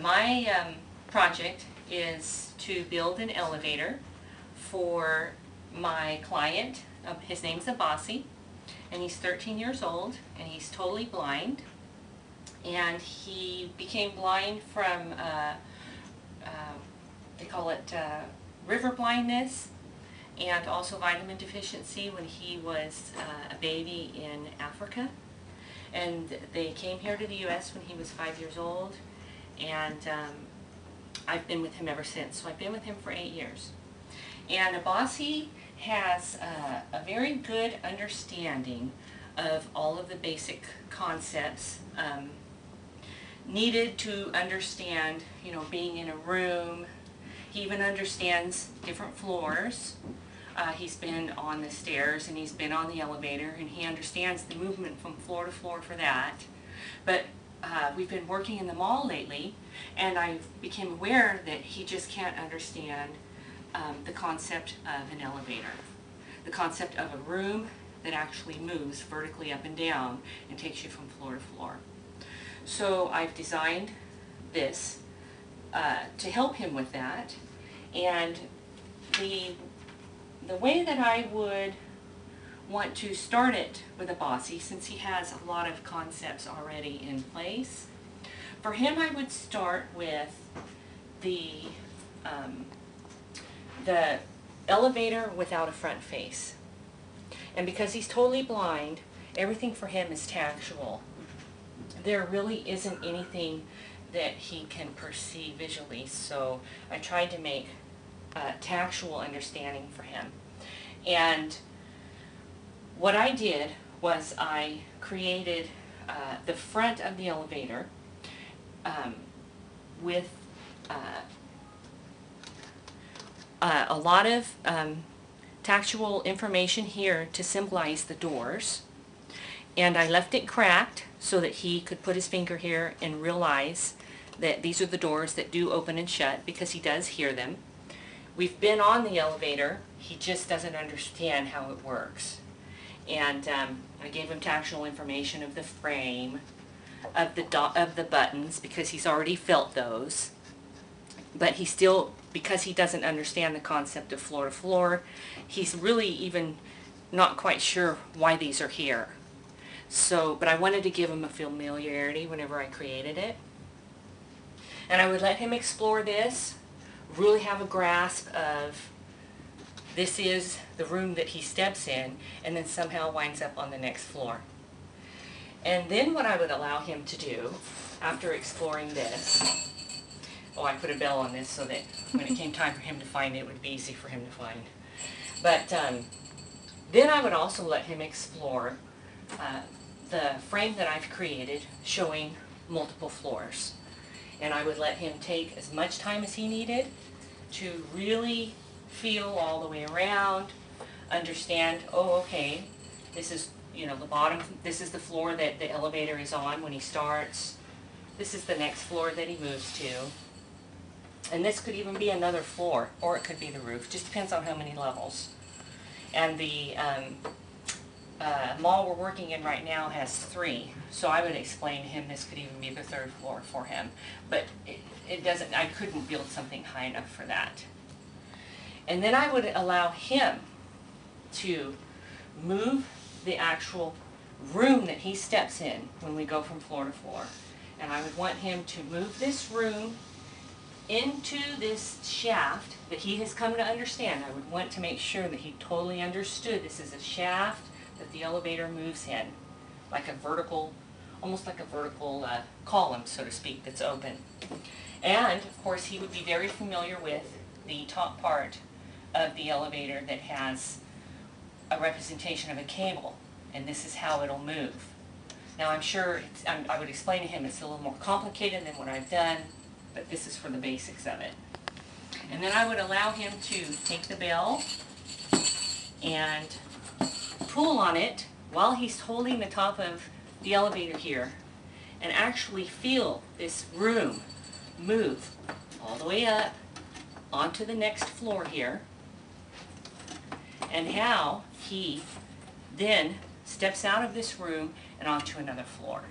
My project is to build an elevator for my client. His name's Abasi, and he's 13 years old, and he's totally blind. And he became blind from, they call it river blindness, and also vitamin deficiency when he was a baby in Africa. And they came here to the U.S. when he was 5 years old, and I've been with him ever since. So I've been with him for 8 years. And Abasi has a very good understanding of all of the basic concepts needed to understand, you know, being in a room. He even understands different floors. He's been on the stairs and he's been on the elevator, and he understands the movement from floor to floor for that. But we've been working in the mall lately, and I became aware that he just can't understand the concept of an elevator, the concept of a room that actually moves vertically up and down and takes you from floor to floor. So I've designed this to help him with that, and the way that I would want to start it with Abasi, since he has a lot of concepts already in place, for him I would start with the elevator without a front face. And because he's totally blind, everything for him is tactile. There really isn't anything that he can perceive visually, so I tried to make tactile understanding for him. And what I did was I created the front of the elevator with a lot of tactile information here to symbolize the doors, and I left it cracked so that he could put his finger here and realize that these are the doors that do open and shut, because he does hear them. We've been on the elevator, he just doesn't understand how it works. And I gave him tactile information of the frame, of the buttons, because he's already felt those. But he still, because he doesn't understand the concept of floor to floor, he's really even not quite sure why these are here. So, but I wanted to give him a familiarity whenever I created it. And I would let him explore this, really have a grasp of this is the room that he steps in, and then somehow winds up on the next floor. And then what I would allow him to do after exploring this, oh, I put a bell on this so that when it came time for him to find it, it would be easy for him to find. But then I would also let him explore the frame that I've created showing multiple floors. And I would let him take as much time as he needed to really feel all the way around, understand, oh, okay, this is, you know, the bottom, this is the floor that the elevator is on when he starts. This is the next floor that he moves to. And this could even be another floor, or it could be the roof. Just depends on how many levels. And the mall we're working in right now has 3. So I would explain to him this could even be the 3rd floor for him. But it doesn't, I couldn't build something high enough for that. And then I would allow him to move the actual room that he steps in when we go from floor to floor. And I would want him to move this room into this shaft that he has come to understand. I would want to make sure that he totally understood this is a shaft that the elevator moves in, like a vertical, almost like a vertical column, so to speak, that's open. And, of course, he would be very familiar with the top part of the elevator that has a representation of a cable, and this is how it'll move. Now, I'm sure, I would explain to him it's a little more complicated than what I've done, but this is for the basics of it. And then I would allow him to take the bell and pull on it while he's holding the top of the elevator here, and actually feel this room move all the way up onto the next floor here, and how he then steps out of this room and onto another floor.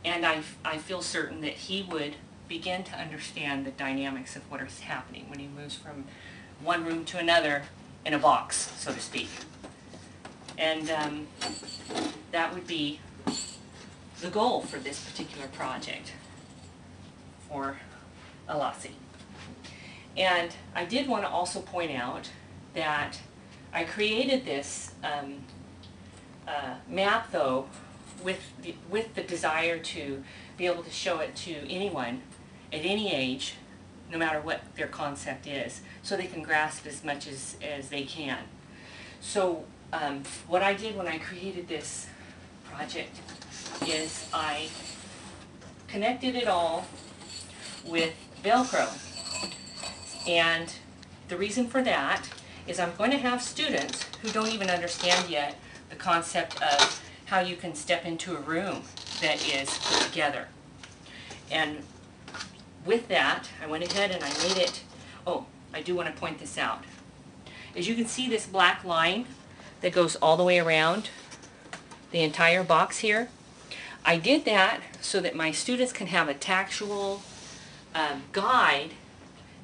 And I feel certain that he would begin to understand the dynamics of what is happening when he moves from one room to another in a box, so to speak. And that would be the goal for this particular project for Alasi. And I did want to also point out that I created this map, though, with the desire to be able to show it to anyone at any age, no matter what their concept is, so they can grasp as much as they can. So what I did when I created this project is I connected it all with Velcro. And the reason for that is I'm going to have students who don't even understand yet the concept of how you can step into a room that is put together. And with that, I went ahead and I made it, oh, I do want to point this out. As you can see, this black line that goes all the way around the entire box here, I did that so that my students can have a tactile guide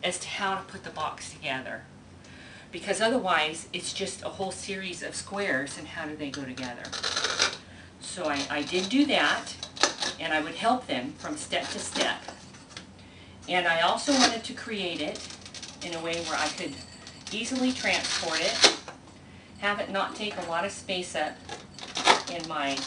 as to how to put the box together. Because otherwise, it's just a whole series of squares, and how do they go together? So I did do that, and I would help them from step to step. And I also wanted to create it in a way where I could easily transport it, have it not take a lot of space up in my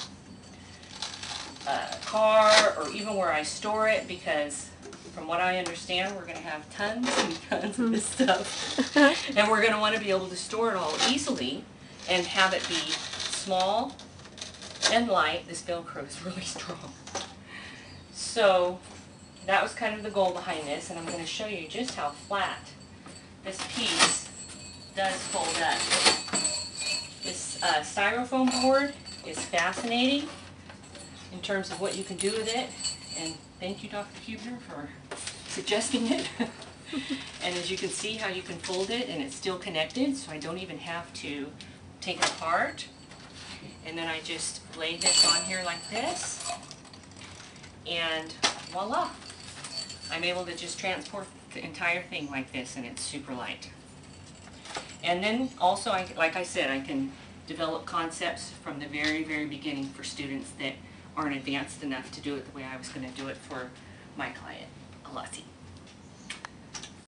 car, or even where I store it, because from what I understand, we're going to have tons and tons of this stuff. And we're going to want to be able to store it all easily and have it be small and light. This Velcro is really strong. So that was kind of the goal behind this, and I'm going to show you just how flat this piece does fold up. This styrofoam board is fascinating in terms of what you can do with it, and thank you, Dr. Huebner, for suggesting it. And as you can see how you can fold it and it's still connected, so I don't even have to take it apart. And then I just lay this on here like this, and voila! I'm able to just transport the entire thing like this, and it's super light. And then also, like I said, I can develop concepts from the very, very beginning for students that aren't advanced enough to do it the way I was going to do it for my client, Alasi.